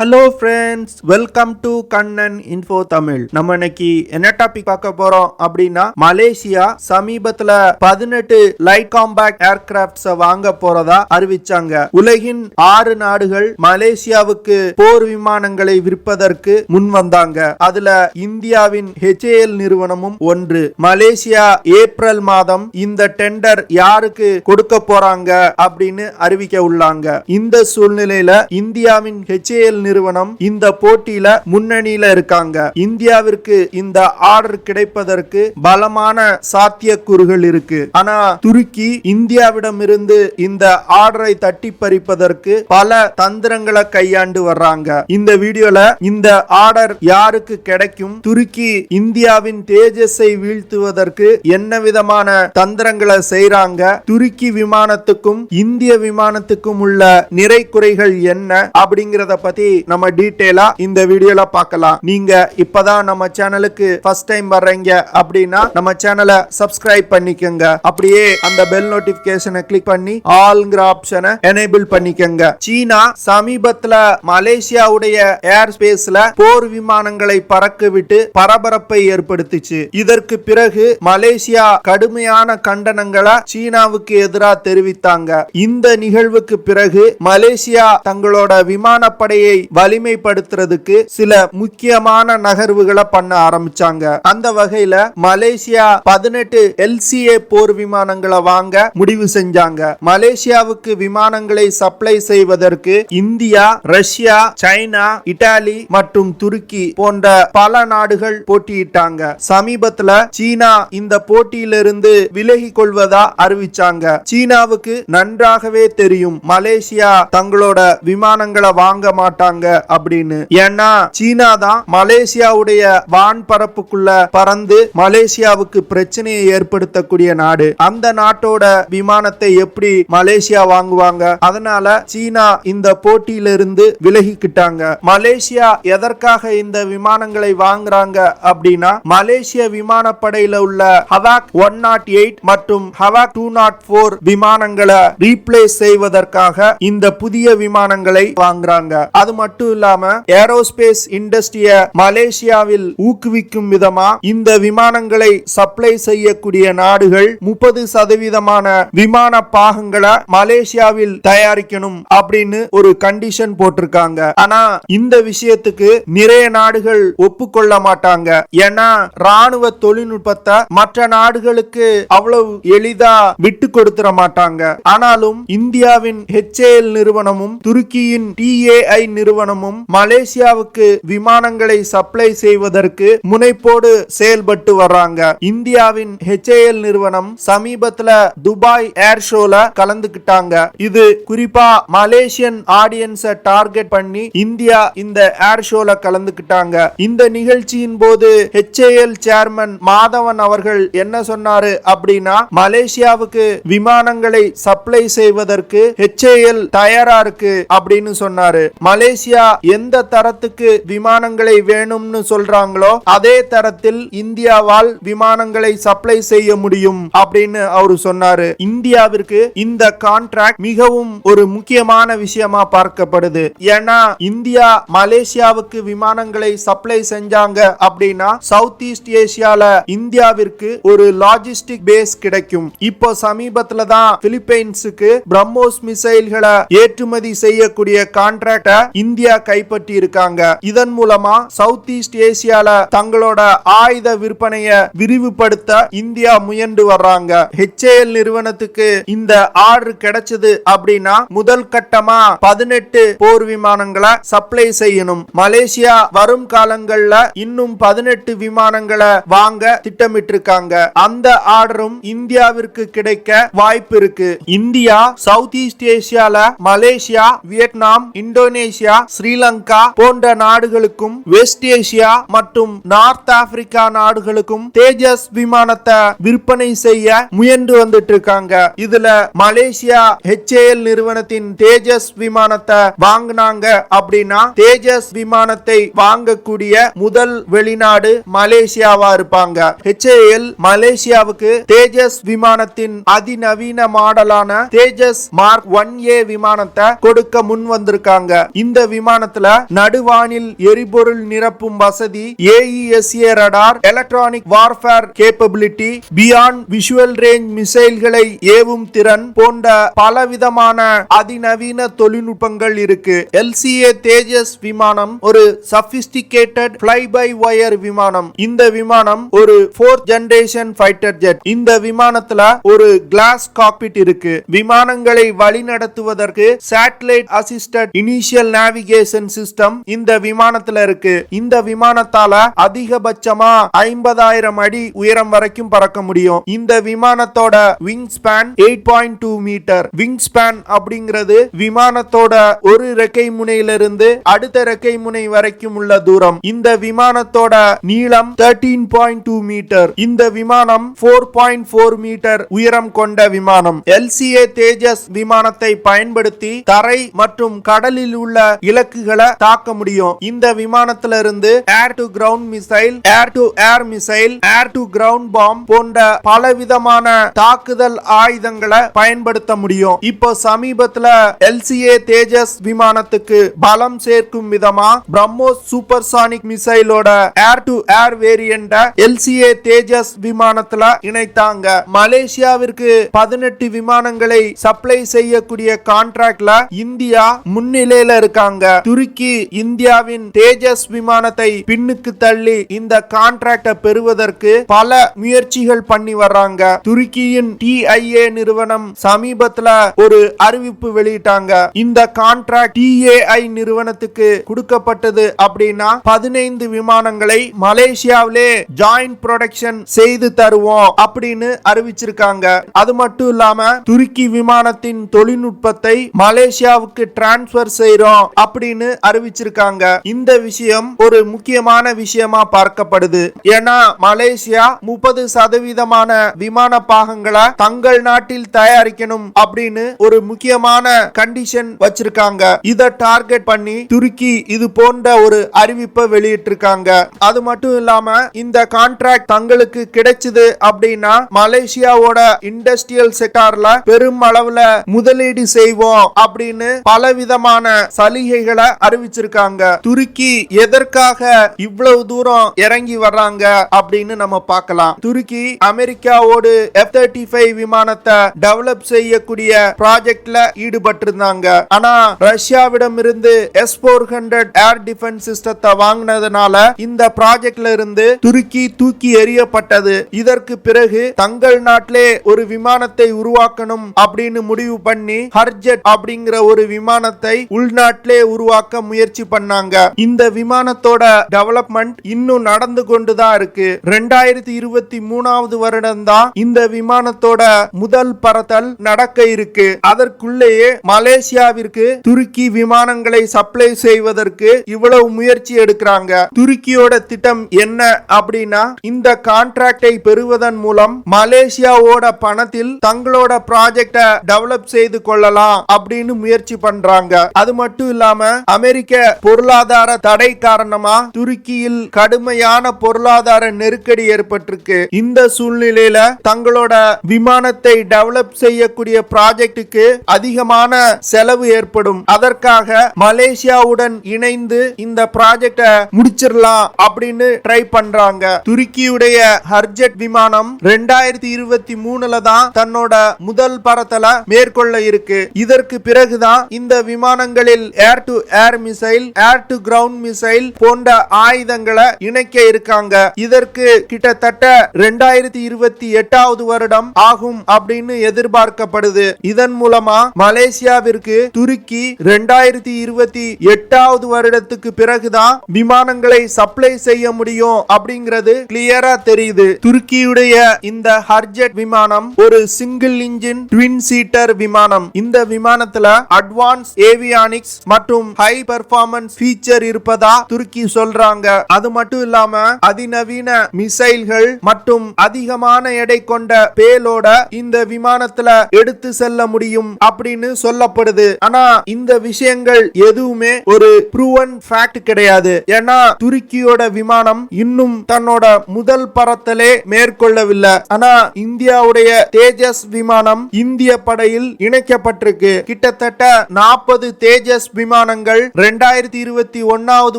Hello friends, welcome to Kannan info Tamil. நம்ம இன்னைக்கு என்ன டாபிக் பார்க்க போறோம் அப்படின்னா, மலேசியா சமீபத்துல 18 லைட் காம்பேக்ட் ஏர்கிராப்ட்ஸ் வாங்க போறதா அறிவிச்சாங்க. உலகின் 6 நாடுகள் மலேசியாவுக்கு போர் விமானங்களை விற்பதற்கு முன் வந்தாங்க. அதுல இந்தியாவின் HAL நிறுவனமும் ஒன்று. மலேசியா ஏப்ரல் மாதம் இந்த டெண்டர் யாருக்கு கொடுக்க போறாங்க அப்படின்னு அறிவிக்க உள்ளாங்க. இந்த சூழ்நிலையில இந்தியாவின் HAL நிறுவனம் இந்த போட்டியில முன்னணியில இருக்காங்க. இந்தியாவிற்கு இந்த ஆர்டர் கிடைப்பதற்கு பலமான சாத்தியக்கூறுகள் இருக்கு. ஆனா துருக்கி இந்தியாவிடமிருந்து இந்த ஆர்டரை தட்டி பறிப்பதற்கு பல தந்திரங்களை கையாண்டு வர்றாங்க. இந்த வீடியோல இந்த ஆர்டர் யாருக்கு கிடைக்கும், துருக்கி இந்தியாவின் தேஜஸை வீழ்த்துவதற்கு என்ன விதமான தந்திரங்களை செய்றாங்க, துருக்கி விமானத்துக்கும் இந்திய விமானத்துக்கும் உள்ள நிறை குறைகள் என்ன அப்படிங்கறத பத்தி நம்ம டீடைலா இந்த வீடியோல பார்க்கலாம். நீங்க இப்பதான் நம்ம சேனலுக்கு ஃபர்ஸ்ட் டைம் வர்றீங்க அப்படின்னா நம்ம சேனலை சப்ஸ்கிரைப் பண்ணிக்கங்க. அப்படியே அந்த பெல் நோட்டிபிகேஷனை கிளிக் பண்ணி ஆல்ங்கிற ஆப்ஷனை எனேபிள் பண்ணிக்கங்க. சீனா சமீபத்துல மலேசியாவுடைய ஏர் ஸ்பேஸ்ல போர் விமானங்களை பறக்க விட்டு பரபரப்பை ஏற்படுத்திச்சு. இதற்கு பிறகு மலேசியா கடுமையான கண்டனங்களை சீனாவுக்கு எதிராக தெரிவித்தாங்க. இந்த நிகழ்வுக்கு பிறகு மலேசியா தங்களோட விமானப்படையை வலிமைப்படுத்துறதுக்கு சில முக்கியமான நகர்வுகளை பண்ண ஆரம்பிச்சாங்க. அந்த வகையில மலேசியா 18 LCA போர் விமானங்களை வாங்க முடிவு செஞ்சாங்க. மலேசியாவுக்கு விமானங்களை சப்ளை செய்வதற்கு இந்தியா, ரஷ்யா, சைனா, இத்தாலி மற்றும் துருக்கி போன்ற பல நாடுகள் போட்டியிட்டாங்க. சமீபத்துல சீனா இந்த போட்டியிலிருந்து விலகி கொள்வதா அறிவிச்சாங்க. சீனாவுக்கு நன்றாகவே தெரியும் மலேசியா தங்களோட விமானங்களை வாங்க மாட்டாங்க அப்படின்னு. ஏன்னா சீனா தான் மலேசியாவுடைய வான் பரப்புக்குள்ள பறந்து மலேசியாவுக்கு பிரச்சனையை ஏற்படுத்தக்கூடிய நாடு. அந்த நாட்டோட விமானத்தை எப்படி மலேசியா வாங்குவாங்க? அதனால சீனா இந்த போட்டியிலிருந்து விலகிக்கிட்டாங்க. மலேசியா எதற்காக இந்த விமானங்களை வாங்குறாங்க அப்படின்னா, மலேசிய விமானப்படையில உள்ள ஹவாக் 108 மற்றும் ஹவாக் 204 விமானங்களை ரீப்ளேஸ் செய்வதற்காக இந்த புதிய விமானங்களை வாங்குறாங்க. அது மட்டும் இல்லாம ஏரோஸ்பேஸ் இண்டஸ்ட்ரிய மலேசியாவில் ஊக்குவிக்கும் விதமா இந்த விமானங்களை சப்ளை செய்யக்கூடிய நாடுகள் 30% விமான பாகங்களை மலேசியாவில் தயாரிக்கணும் அப்படின்னு ஒரு கண்டிஷன் போட்டிருக்காங்க. ஆனா இந்த விஷயத்துக்கு நிறைய நாடுகள் ஒப்புக்கொள்ள மாட்டாங்க. ஏன்னா ராணுவ தொழில்நுட்பத்தை மற்ற நாடுகளுக்கு அவ்வளவு எளிதா விட்டு கொடுத்துட மாட்டாங்க. ஆனாலும் இந்தியாவின் HAL நிறுவனமும் துருக்கியின் TAI நிறுவனமும் மலேசியாவுக்கு விமானங்களை சப்ளை செய்வதற்கு முனைப்போடு செயல்பட்டு வர்றாங்க. இந்தியாவின் HAL நிறுவனம் சமீபத்துல துபாய் ஏர் ஷோல கலந்துக்கிட்டாங்க. இது குறிப்பா மலேசியன் ஆடியன்ஸை டார்கெட் பண்ணி இந்தியா இந்த ஏர் ஷோல கலந்துக்கிட்டாங்க. இந்த நிகழ்ச்சியின் போது HAL சேர்மன் மாதவன் அவர்கள் என்ன சொன்னாரு அப்படின்னா, மலேசியாவுக்கு விமானங்களை சப்ளை செய்வதற்கு HAL தயாரா இருக்கு அப்படின்னு சொன்னாரு. மலேசியா எந்த தரத்துக்கு விமானங்களை வேணும்னு சொல்றாங்களோ அதே தரத்தில் இந்தியாவால் விமானங்களை சப்ளை செய்ய முடியும் அப்படின்னு அவரு சொன்னாரு. இந்தியாவிற்கு இந்த கான்ட்ராக்ட் மிகவும் ஒரு முக்கியமான விஷயமா பார்க்கப்படுது. ஏன்னா இந்தியா மலேசியாவுக்கு விமானங்களை சப்ளை செஞ்சாங்க அப்படின்னா சவுத் ஈஸ்ட் ஏசியால இந்தியாவிற்கு ஒரு லாஜிஸ்டிக் பேஸ் கிடைக்கும். இப்போ சமீபத்துல தான் பிலிப்பைன்ஸுக்கு பிரம்மோஸ் மிசைல்களை ஏற்றுமதி செய்யக்கூடிய கான்ட்ராக்ட இந்தியா கைப்பற்றி இருக்காங்க. இதன் மூலமா சவுத் ஈஸ்ட் ஏசியால தங்களோட ஆயுத விற்பனையை விரிவுபடுத்த இந்தியா முயன்று வர்றாங்க. HAL நிறுவனத்துக்கு இந்த ஆர்டர் கிடைச்சது அப்படின்னா முதல் கட்டமா 18 போர் விமானங்களை சப்ளை செய்யணும். மலேசியா வரும் காலங்கள்ல இன்னும் 18 விமானங்களை வாங்க திட்டமிட்டு இருக்காங்க. அந்த ஆர்டரும் இந்தியாவிற்கு கிடைக்க வாய்ப்பு இருக்கு. இந்தியா சவுத் ஈஸ்ட் ஏசியால மலேசியா, வியட்நாம், இந்தோனேசியா, ஸ்ரீலங்கா போன்ற நாடுகளுக்கும் வெஸ்ட் ஏசியா மற்றும் நார்த் ஆப்பிரிக்கா நாடுகளுக்கும் தேஜஸ் விமானத்தை விற்பனை செய்ய முயன்று வந்துட்டு இருக்காங்க. இதுல மலேசியா HAL நிறுவனத்தின் தேஜஸ் விமானத்தை வாங்கினாங்க அப்படின்னா தேஜஸ் விமானத்தை வாங்கக்கூடிய முதல் வெளிநாடு மலேசியாவா இருப்பாங்க. HAL மலேசியாவுக்கு தேஜஸ் விமானத்தின் அதிநவீன மாடலான தேஜஸ் மார்க் 1A விமானத்தை கொடுக்க முன் வந்திருக்காங்க. இந்த விமானத்துல நடுவானில் எரிபொருள் நிரப்பும் வசதி, AESA radar, electronic warfare capability, beyond visual range மிசைல்களை ஏவும் திறன் போன்ற பலவிதமான அதிநவீன தொழில்நுட்பங்கள் இருக்கு. LCA தேஜஸ் விமானம் ஒரு சபிஸ்டிகேட்டட் ஃப்ளை பை வயர் விமானம். இந்த விமானம் ஒரு 4th ஜெனரேஷன் ஃபைட்டர் ஜெட். இந்த விமானத்துல ஒரு கிளாஸ் காக்பிட் இருக்கு. விமானங்களை வழிநடத்துவதற்கு satellite assisted initial navigation system இந்த விமானத்துல இருக்கு. இந்த விமானத்தால அதிகபட்சமா 50,000 அடி உயரம் வரைக்கும் பறக்க முடியும். இந்த விமானத்தோட விங் ஸ்பேன் 8.2 மீட்டர். விங் ஸ்பேன் அப்படிங்கிறது விமானத்தோட ஒரு ரெக்கை முனையிலிருந்து அடுத்த ரெக்கை முனை வரைக்கும் உள்ள தூரம். இந்த விமானத்தோட நீளம் 13.2 மீட்டர். இந்த விமானம் 4.4 மீட்டர் உயரம் கொண்ட விமானம். LCA தேஜஸ் விமானத்தை பயன்படுத்தி தரை மற்றும் கடலில் உள்ள இலக்குகளை தாக்க முடியும். இந்த விமானத்திலிருந்து air to ground missile, air to air missile, air to ground bomb போன்ற பலவிதமான தாக்குதல் ஆயுதங்களை பயன்படுத்த முடியும். இப்போ சமீபத்துல LCA தேஜஸ் விமானத்துக்கு பலம் சேர்க்கும் விதமா பிரம்மோஸ் சூப்பர்சானிக் மிசைலோட air to air variant LCA Tejas விமானத்துல இணைத்தாங்க. மலேசியாவிற்கு 18 விமானங்களை சப்ளை செய்யக்கூடிய கான்ட்ராக்ட்ல இந்தியா முன்னிலையில இருக்காங்க. துருக்கி இந்தியாவின் தேஜஸ் விமானத்தை பின்னுக்கு தள்ளி இந்த கான்ட்ராக்டை பெறுவதற்கு பல முயற்சிகள் பண்ணி வர்றாங்க. துருக்கியின் TIA நிறுவனம் சமீபத்துல ஒரு அறிவிப்பு வெளியிட்டாங்க. இந்த கான்ட்ராக்ட் TAI நிறுவனத்துக்கு கொடுக்கப்பட்டது அப்படின்னா 15 விமானங்களை மலேசியாவிலே ஜாயிண்ட் ப்ரொடக்ஷன் செய்து தருவோம் அப்படின்னு அறிவிச்சிருக்காங்க. அது மட்டும் இல்லாம துருக்கி விமானத்தின் தொழில்நுட்பத்தை மலேசியாவுக்கு டிரான்ஸ்பர் செய்றோம் அப்படின்னு அறிவிச்சிருக்காங்க. இந்த விஷயம் ஒரு முக்கியமான விஷயமா பார்க்கப்படுது. ஏன்னா மலேசியா 30% விமான பாகங்களை தங்கள் நாட்டில் தயாரிக்கணும் அப்படின்னு ஒரு முக்கியமான கண்டிஷன் வச்சிருக்காங்க. இத டார்கெட் பண்ணி துருக்கி இது போன்ற ஒரு அறிவிப்பை வெளியிட்டிருக்காங்க. அது மட்டும் இல்லாம இந்த கான்ட்ராக்ட் தங்களுக்கு கிடைச்சது அப்படின்னா மலேசியாவோட இண்டஸ்ட்ரியல் செக்டார்ல பெரும் அளவுல முதலீடு செய்வோம் அப்படின்னு பலவிதமான சலுகைகளை அறிவிச்சிருக்காங்க. துருக்கி எதற்காக இவ்வளவு தூரம் இறங்கி வர்றாங்க அப்படின்னு நம்ம பார்க்கலாம். துருக்கி அமெரிக்காவோடு F-35 விமானத்தை டெவலப் செய்யக்கூடிய ப்ராஜெக்ட்ல ஈடுபட்டிருந்தாங்க. ஆனா ரஷ்யாவிடம் இருந்து S-400 ஏர் டிஃபென்ஸ் சிஸ்டத்தை வாங்கினதுனால இந்த ப்ராஜெக்ட்ல இருந்து துருக்கி தூக்கி எறியப்பட்டது. இதற்கு பிறகு தங்கள் நாட்டிலே ஒரு விமானத்தை உருவாக்கணும் அப்படின்னு முடிவு பண்ணி ஹர்ஜெட் அப்படிங்கிற ஒரு விமானத்தை உள்நாட்டிலே உருவாக்க முயற்சி பண்ணாங்க. இந்த விமானத்தோட டெவலப்மெண்ட் இன்னும் நடந்து கொண்டுதான் இருக்கு. 2023 வருடம் தான் இந்த விமானத்தோட முதல் பறத்தல் நடக்க இருக்கு. அதற்குள்ளேயே மலேசியாவிற்கு துருக்கி விமானங்களை சப்ளை செய்வதற்கு இவ்வளவு முயற்சி எடுக்கிறாங்க. துருக்கியோட திட்டம் என்ன அப்படின்னா இந்த கான்ட்ராக்டை பெறுவதன் மூலம் மலேசியாவோட பணத்தில் தங்களோட ப்ராஜெக்ட டெவலப் செய்து கொள்ளலாம் அப்படின்னு முயற்சி பண்றாங்க. அது மட்டும் இல்லாம அமெரிக்க பொருளாதார தடை காரணமா துருக்கியில் கடுமையான பொருளாதார நெருக்கடி ஏற்பட்டிருக்கு. இந்த சூழ்நிலையில தங்களோட விமானத்தை டெவலப் செய்யக்கூடிய ப்ராஜெக்டுக்கு அதிகமான செலவு ஏற்படும். அதற்காக மலேசியாவுடன் இணைந்து இந்த ப்ராஜெக்ட முடிச்சிடலாம் அப்படின்னு ட்ரை பண்றாங்க. துருக்கியுடைய ஹர்ஜெட் விமானம் 2023 தான் தன்னோட முதல் பறத்தல மேற்கொள்ள இருக்கு. இதற்கு பிறகுதான் இந்த விமானங்களில் ஏர் to air missile, air to ground missile போன்ற ஆயுதங்களை இணைக்க இருக்காங்க. இதற்கு கிட்டத்தட்ட 2028 வருடம் ஆகும் அப்படின்னு எதிர்பார்க்கப்படுது. இதன் மூலமா மலேசியாவிற்கு துருக்கி 2028 வருடத்துக்கு பிறகுதான் விமானங்களை சப்ளை செய்ய முடியும் அப்படிங்கிறது கிளியரா தெரியுது. துருக்கியுடைய இந்த ஹர்ஜெட் விமானம் ஒரு சிங்கிள் இன்ஜின் ட்வின் சீட்டர் விமானம். இந்த விமானத்துல அட்வான்ஸ் ஏவியானிக்ஸ் மற்றும் ஹை பெர்ஃபார்மன்ஸ் ஃபீச்சர் இருப்பதா துருக்கி சொல்றாங்க. அது மட்டும் இல்லாம அதிநவீன மிசைல்கள் மற்றும் அதிகமான எடை கொண்ட பேலோட இந்த விமானத்துல எடுத்து செல்ல முடியும் அப்படின்னு சொல்லப்படுது. ஆனா இந்த விஷயங்கள் எதுவுமே ஒரு ப்ரூவன் ஃபேக்ட் கிடையாது. ஏன்னா துருக்கியோட விமானம் இன்னும் தன்னோட முதல் பறத்தலே மேற்கொள்ளவில்லை. ஆனா இந்தியாவுடைய தேஜஸ் விமானம் இந்திய படையில் இணைக்கப்பட்டிருக்கு. கிட்டத்தட்ட 40 தேஜஸ் விமானம் விமானங்கள் 2021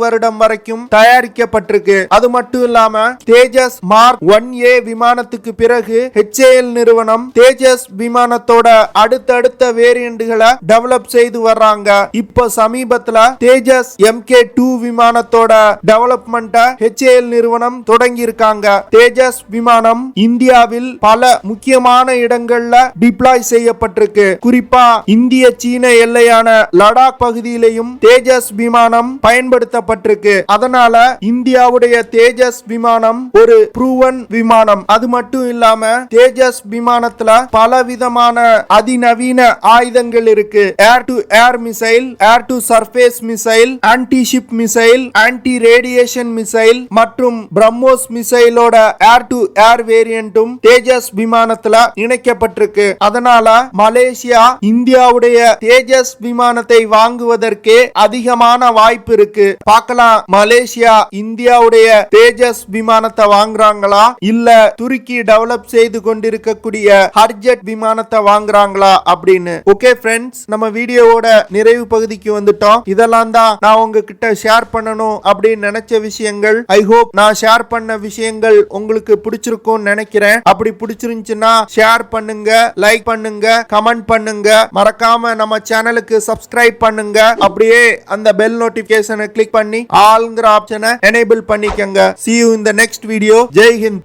வருடம் வரைக்கும் தயாரிக்கப்பட்டிருக்கு. அது மட்டும் இல்லாம தேஜஸ் மார்க் 1A விமானத்துக்கு பிறகு HAL நிறுவனம் தேஜஸ் விமானத்தோட அடுத்தடுத்த வேரியண்ட்களை டெவலப் செய்து வர்றாங்க. இப்ப சமீபத்துல தேஜஸ் MK2 விமானத்தோட டெவலப்மெண்ட HAL நிறுவனம் தொடங்கி இருக்காங்க. தேஜஸ் விமானம் இந்தியாவில் பல முக்கியமான இடங்கள்ல டிப்ளாய் செய்யப்பட்டிருக்கு. குறிப்பா இந்திய சீன எல்லையான லடாக் பகுதியிலையும் தேஜஸ் விமானம் பயன்படுத்தப்பட்டிருக்கு. அதனால இந்தியாவுடைய தேஜஸ் விமானம் ஒரு ப்ரூவன் விமானம். அது மட்டும் இல்லாம தேஜஸ் விமானத்துல பல விதமான அதிநவீன ஆயுதங்கள் இருக்கு. Air to air missile, air to surface missile, anti ship missile, anti radiation missile மற்றும் பிரம்மோஸ் மிசைலோட ஏர் டு ஏர் வேரியன்ட்டும் தேஜஸ் விமானத்துல இணைக்கப்பட்டிருக்கு. அதனால மலேசியா இந்தியாவுடைய தேஜஸ் விமானத்தை வாங்குவதற்கு அதிகமான வாய்ப்பு இருக்கு. பார்க்கலாம் மலேசியா இந்தியாவுடைய தேஜஸ் விமானத்தை வாங்குறாங்களா இல்ல துருக்கி டெவலப் செய்து கொண்டிருக்கக்கூடிய ஹர்ஜெட் விமானத்தை வாங்குறாங்களா அப்படின்னு. ஓகே ஃப்ரெண்ட்ஸ், நம்ம வீடியோவோட நிறைவு பகுதிக்கு வந்துட்டோம். இதெல்லாம் தான் நான் உங்ககிட்ட ஷேர் பண்ணணும் அப்படின்னு நினைச்ச விஷயங்கள். ஐ ஹோப் நான் ஷேர் பண்ண விஷயங்கள் உங்களுக்கு பிடிச்சிருக்கும் நினைக்கிறேன். அப்படி பிடிச்சிருந்துச்சுன்னா ஷேர் பண்ணுங்க, லைக் பண்ணுங்க, கமெண்ட் பண்ணுங்க. மறக்காம நம்ம சேனலுக்கு சப்ஸ்கிரைப் பண்ணுங்க. அப்படியே அந்த பெல் நோட்டிபிகேஷனை கிளிக் பண்ணி ஆல்ங்கிற ஆப்ஷனை எனேபிள் பண்ணிக்கங்க. See you in the next video. Jai Hind.